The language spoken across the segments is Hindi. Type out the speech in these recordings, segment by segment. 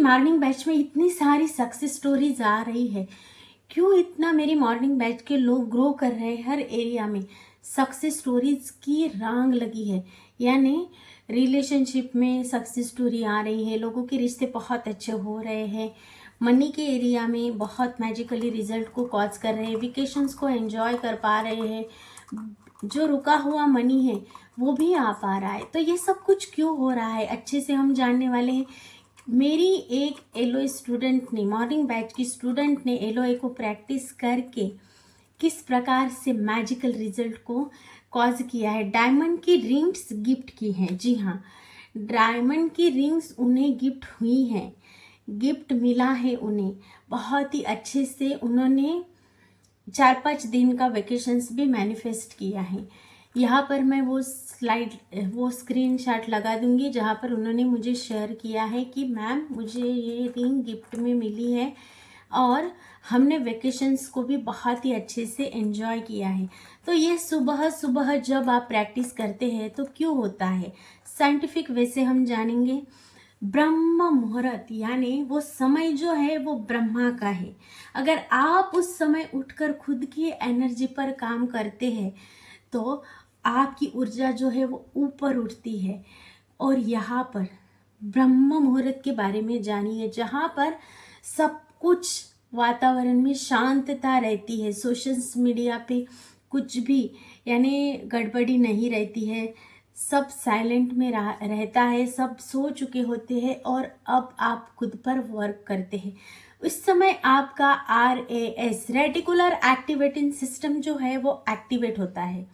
मॉर्निंग बैच में इतनी सारी सक्सेस स्टोरीज आ रही है, क्यों इतना मेरी मॉर्निंग बैच के लोग ग्रो कर रहे हैं। हर एरिया में सक्सेस स्टोरीज की रांग लगी है, यानी रिलेशनशिप में सक्सेस स्टोरी आ रही है, लोगों के रिश्ते बहुत अच्छे हो रहे हैं, मनी के एरिया में बहुत मैजिकली रिजल्ट को कॉज कर रहे हैं, वेकेशंस को एंजॉय कर पा रहे हैं, जो रुका हुआ मनी है वो भी आ पा रहा है। तो ये सब कुछ क्यों हो रहा है, अच्छे से हम जानने वाले हैं। मेरी एक एलओए स्टूडेंट ने, मॉर्निंग बैच की स्टूडेंट ने एलओए को प्रैक्टिस करके किस प्रकार से मैजिकल रिजल्ट को कॉज किया है। डायमंड की रिंग्स गिफ्ट की हैं। जी हाँ, डायमंड की रिंग्स उन्हें गिफ्ट हुई हैं, गिफ्ट मिला है उन्हें। बहुत ही अच्छे से उन्होंने 4-5 दिन का वेकेशंस भी मैनिफेस्ट किया है। यहाँ पर मैं वो स्लाइड, वो स्क्रीनशॉट लगा दूंगी जहाँ पर उन्होंने मुझे शेयर किया है कि मैम मुझे ये रिंग गिफ्ट में मिली है और हमने वेकेशंस को भी बहुत ही अच्छे से एंजॉय किया है। तो ये सुबह सुबह जब आप प्रैक्टिस करते हैं तो क्यों होता है, साइंटिफिक वे से हम जानेंगे। ब्रह्म मुहूर्त यानी वो समय जो है वो ब्रह्मा का है। अगर आप उस समय उठकर खुद की एनर्जी पर काम करते हैं तो आपकी ऊर्जा जो है वो ऊपर उठती है। और यहाँ पर ब्रह्म मुहूर्त के बारे में जानिए, जहाँ पर सब कुछ वातावरण में शांतता रहती है, सोशल मीडिया पे कुछ भी यानी गड़बड़ी नहीं रहती है, सब साइलेंट में रहता है, सब सो चुके होते हैं और अब आप खुद पर वर्क करते हैं। उस समय आपका RAS रेटिकुलर एक्टिवेटिंग सिस्टम जो है वो एक्टिवेट होता है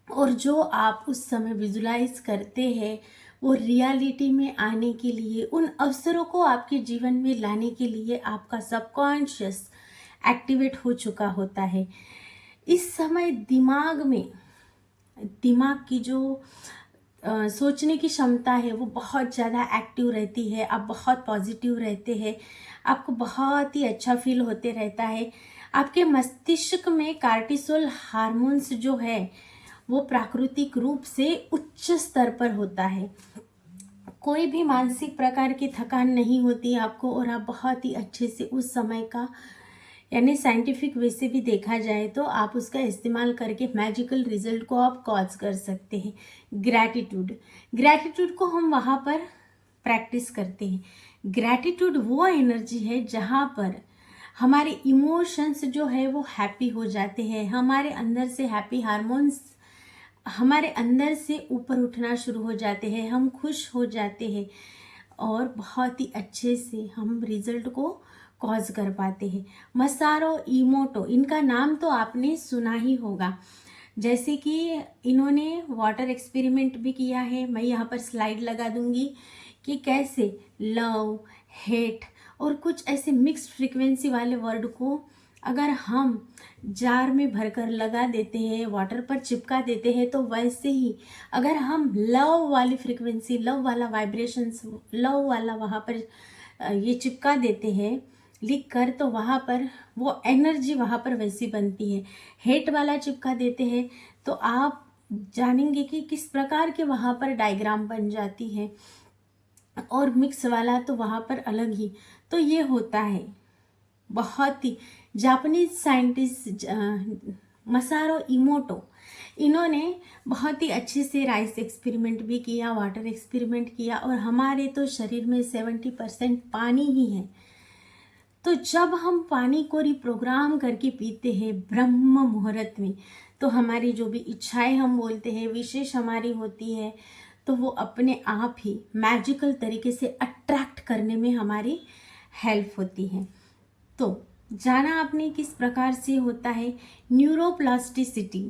और जो आप उस समय विजुलाइज करते हैं वो रियलिटी में आने के लिए, उन अवसरों को आपके जीवन में लाने के लिए आपका सबकॉन्शियस एक्टिवेट हो चुका होता है। इस समय दिमाग की जो सोचने की क्षमता है वो बहुत ज़्यादा एक्टिव रहती है। आप बहुत पॉजिटिव रहते हैं, आपको बहुत ही अच्छा फील होते रहता है। आपके मस्तिष्क में कार्टिसोल हार्मोन्स जो है वो प्राकृतिक रूप से उच्च स्तर पर होता है। कोई भी मानसिक प्रकार की थकान नहीं होती आपको और आप बहुत ही अच्छे से उस समय का, यानी साइंटिफिक वे से भी देखा जाए तो आप उसका इस्तेमाल करके मैजिकल रिजल्ट को आप कॉज कर सकते हैं। ग्रैटिट्यूड को हम वहाँ पर प्रैक्टिस करते हैं। ग्रैटिट्यूड वो एनर्जी है जहाँ पर हमारे इमोशंस जो है वो हैप्पी हो जाते हैं, हमारे अंदर से हैप्पी हार्मोन्स हमारे अंदर से ऊपर उठना शुरू हो जाते हैं, हम खुश हो जाते हैं और बहुत ही अच्छे से हम रिजल्ट को कॉज कर पाते हैं। मसारो इमोटो, इनका नाम तो आपने सुना ही होगा। जैसे कि इन्होंने वाटर एक्सपेरिमेंट भी किया है, मैं यहाँ पर स्लाइड लगा दूंगी कि कैसे लव, हेट और कुछ ऐसे मिक्स्ड फ्रीक्वेंसी वाले वर्ड को अगर हम जार में भरकर लगा देते हैं, वाटर पर चिपका देते हैं, तो वैसे ही अगर हम लव वाली फ्रीक्वेंसी, लव वाला वाइब्रेशंस, लव वाला वहाँ पर ये चिपका देते हैं लिख कर, तो वहाँ पर वो एनर्जी वहाँ पर वैसी बनती है। हेट वाला चिपका देते हैं तो आप जानेंगे कि किस प्रकार के वहाँ पर डायग्राम बन जाती है, और मिक्स वाला तो वहाँ पर अलग ही। तो ये होता है। बहुत ही जापानीज साइंटिस्ट मसारो इमोटो, इन्होंने बहुत ही अच्छे से राइस एक्सपेरिमेंट भी किया, वाटर एक्सपेरिमेंट किया, और हमारे तो शरीर में 70% पानी ही है। तो जब हम पानी को रिप्रोग्राम करके पीते हैं ब्रह्म मुहूर्त में, तो हमारी जो भी इच्छाएं हम बोलते हैं, विशेष हमारी होती है, तो वो अपने आप ही मैजिकल तरीके से अट्रैक्ट करने में हमारी हेल्प होती है। तो जाना आपने किस प्रकार से होता है न्यूरोप्लास्टिसिटी।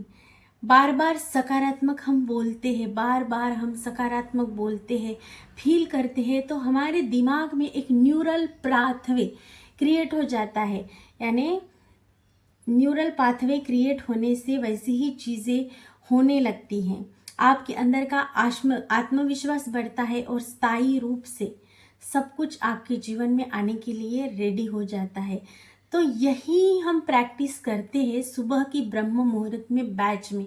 बार बार सकारात्मक हम बोलते हैं, बार बार हम सकारात्मक बोलते हैं, फील करते हैं, तो हमारे दिमाग में एक न्यूरल पाथवे क्रिएट हो जाता है। यानी न्यूरल पाथवे क्रिएट होने से वैसी ही चीज़ें होने लगती हैं। आपके अंदर का आत्मविश्वास बढ़ता है और स्थायी रूप से सब कुछ आपके जीवन में आने के लिए रेडी हो जाता है। तो यही हम प्रैक्टिस करते हैं सुबह की ब्रह्म मुहूर्त में बैच में।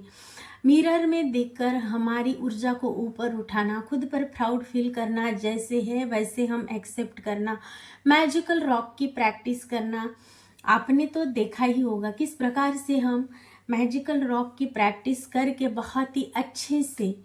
मिरर में देखकर हमारी ऊर्जा को ऊपर उठाना, खुद पर प्राउड फील करना, जैसे है वैसे हम एक्सेप्ट करना, मैजिकल रॉक की प्रैक्टिस करना। आपने तो देखा ही होगा किस प्रकार से हम मैजिकल रॉक की प्रैक्टिस करके बहुत ही अच्छे से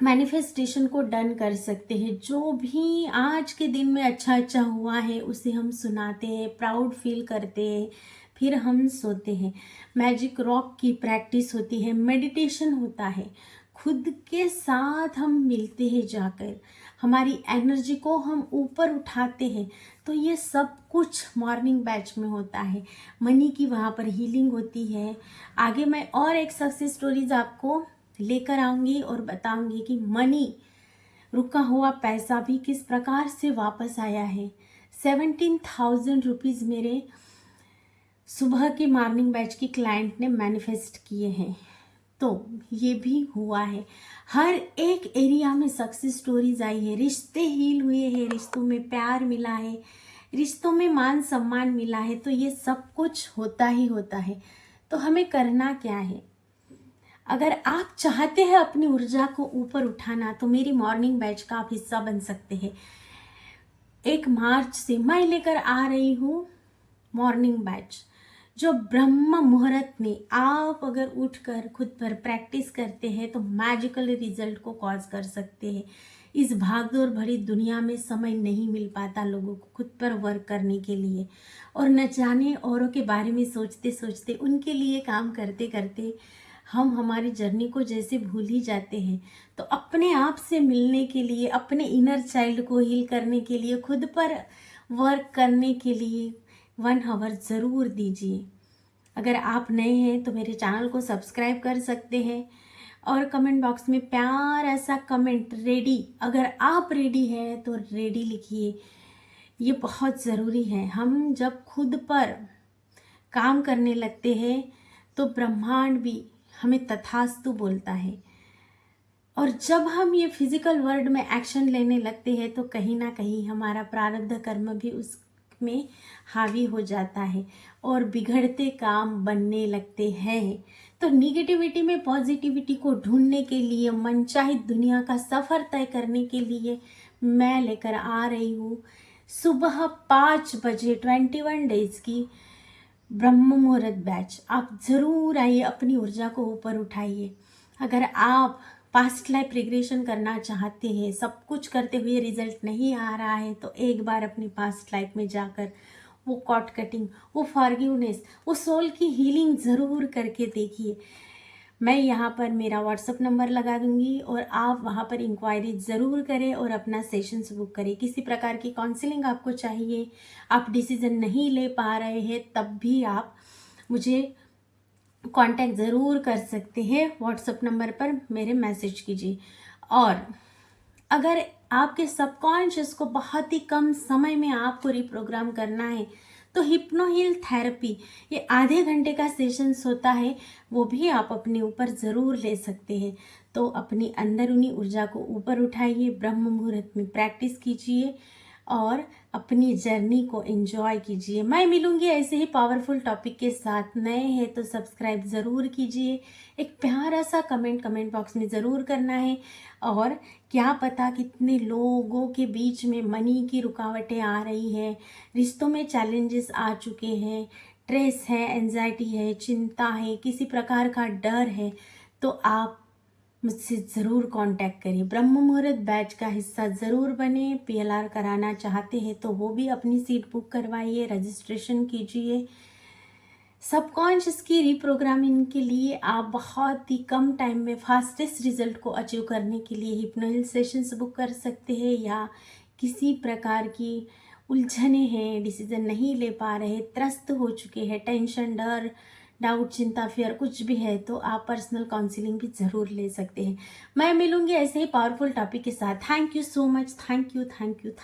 मैनिफेस्टेशन को डन कर सकते हैं। जो भी आज के दिन में अच्छा अच्छा हुआ है उसे हम सुनाते हैं, प्राउड फील करते हैं, फिर हम सोते हैं। मैजिक रॉक की प्रैक्टिस होती है, मेडिटेशन होता है, खुद के साथ हम मिलते हैं जाकर, हमारी एनर्जी को हम ऊपर उठाते हैं। तो ये सब कुछ मॉर्निंग बैच में होता है। मनी की वहाँ पर हीलिंग होती है। आगे मैं और एक सक्सेस स्टोरीज आपको लेकर आऊंगी और बताऊंगी कि मनी, रुका हुआ पैसा भी किस प्रकार से वापस आया है। 17,000 रुपीज़ मेरे सुबह की मॉर्निंग बैच की क्लाइंट ने मैनिफेस्ट किए हैं। तो ये भी हुआ है। हर एक एरिया में सक्सेस स्टोरीज आई है। रिश्ते हील हुए हैं, रिश्तों में प्यार मिला है, रिश्तों में मान सम्मान मिला है। तो ये सब कुछ होता ही होता है। तो हमें करना क्या है? अगर आप चाहते हैं अपनी ऊर्जा को ऊपर उठाना तो मेरी मॉर्निंग बैच का आप हिस्सा बन सकते हैं। 1 मार्च से मैं लेकर आ रही हूँ मॉर्निंग बैच, जो ब्रह्म मुहूर्त में आप अगर उठकर खुद पर प्रैक्टिस करते हैं तो मैजिकल रिजल्ट को कॉज कर सकते हैं। इस भागदौड़ भरी दुनिया में समय नहीं मिल पाता लोगों को खुद पर वर्क करने के लिए, और न जाने औरों के बारे में सोचते सोचते, उनके लिए काम करते करते हम हमारी जर्नी को जैसे भूल ही जाते हैं। तो अपने आप से मिलने के लिए, अपने इनर चाइल्ड को हील करने के लिए, खुद पर वर्क करने के लिए 1 आवर ज़रूर दीजिए। अगर आप नए हैं तो मेरे चैनल को सब्सक्राइब कर सकते हैं और कमेंट बॉक्स में प्यारा सा कमेंट रेडी, अगर आप रेडी हैं तो रेडी लिखिए। ये बहुत ज़रूरी है। हम जब खुद पर काम करने लगते हैं तो ब्रह्मांड भी हमें तथास्तु बोलता है, और जब हम ये फिजिकल वर्ल्ड में एक्शन लेने लगते हैं तो कहीं ना कहीं हमारा प्रारब्ध कर्म भी उसमें हावी हो जाता है और बिगड़ते काम बनने लगते हैं। तो निगेटिविटी में पॉजिटिविटी को ढूंढने के लिए, मनचाही दुनिया का सफ़र तय करने के लिए मैं लेकर आ रही हूँ सुबह 5 बजे 21 डेज की ब्रह्म मुहूर्त बैच। आप ज़रूर आइए, अपनी ऊर्जा को ऊपर उठाइए। अगर आप पास्ट लाइफ रिग्रेशन करना चाहते हैं, सब कुछ करते हुए रिजल्ट नहीं आ रहा है, तो एक बार अपनी पास्ट लाइफ में जाकर वो कॉट कटिंग, वो फॉरगिवनेस, वो सोल की हीलिंग ज़रूर करके देखिए। मैं यहाँ पर मेरा व्हाट्सअप नंबर लगा दूंगी और आप वहाँ पर इंक्वायरी ज़रूर करें और अपना सेशंस बुक करें। किसी प्रकार की काउंसलिंग आपको चाहिए, आप डिसीज़न नहीं ले पा रहे हैं, तब भी आप मुझे कांटेक्ट ज़रूर कर सकते हैं। व्हाट्सएप नंबर पर मेरे मैसेज कीजिए। और अगर आपके सबकॉन्शियस को बहुत ही कम समय में आपको रिप्रोग्राम करना है तो हिप्नो हील थेरेपी, ये आधे घंटे का सेशंस होता है, वो भी आप अपने ऊपर ज़रूर ले सकते हैं। तो अपनी अंदरूनी ऊर्जा को ऊपर उठाइए, ब्रह्म मुहूर्त में प्रैक्टिस कीजिए और अपनी जर्नी को एंजॉय कीजिए। मैं मिलूंगी ऐसे ही पावरफुल टॉपिक के साथ। नए हैं तो सब्सक्राइब ज़रूर कीजिए, एक प्यारा सा कमेंट बॉक्स में ज़रूर करना है। और क्या पता कितने लोगों के बीच में मनी की रुकावटें आ रही हैं, रिश्तों में चैलेंजेस आ चुके हैं, स्ट्रेस है, एंजाइटी है, चिंता है, किसी प्रकार का डर है, तो आप मुझसे ज़रूर कांटेक्ट करिए। ब्रह्म मुहूर्त बैच का हिस्सा ज़रूर बने। पीएलआर कराना चाहते हैं तो वो भी अपनी सीट बुक करवाइए, रजिस्ट्रेशन कीजिए। सबकॉन्शियस की रिप्रोग्रामिंग के लिए आप बहुत ही कम टाइम में फास्टेस्ट रिजल्ट को अचीव करने के लिए हिप्नोहिल सेशंस बुक कर सकते हैं, या किसी प्रकार की उलझने हैं, डिसीजन नहीं ले पा रहे, त्रस्त हो चुके हैं, टेंशन, डर, डाउट, चिंता, फियर कुछ भी है, तो आप पर्सनल काउंसलिंग भी ज़रूर ले सकते हैं। मैं मिलूंगी ऐसे ही पावरफुल टॉपिक के साथ। Thank you so much. Thank you.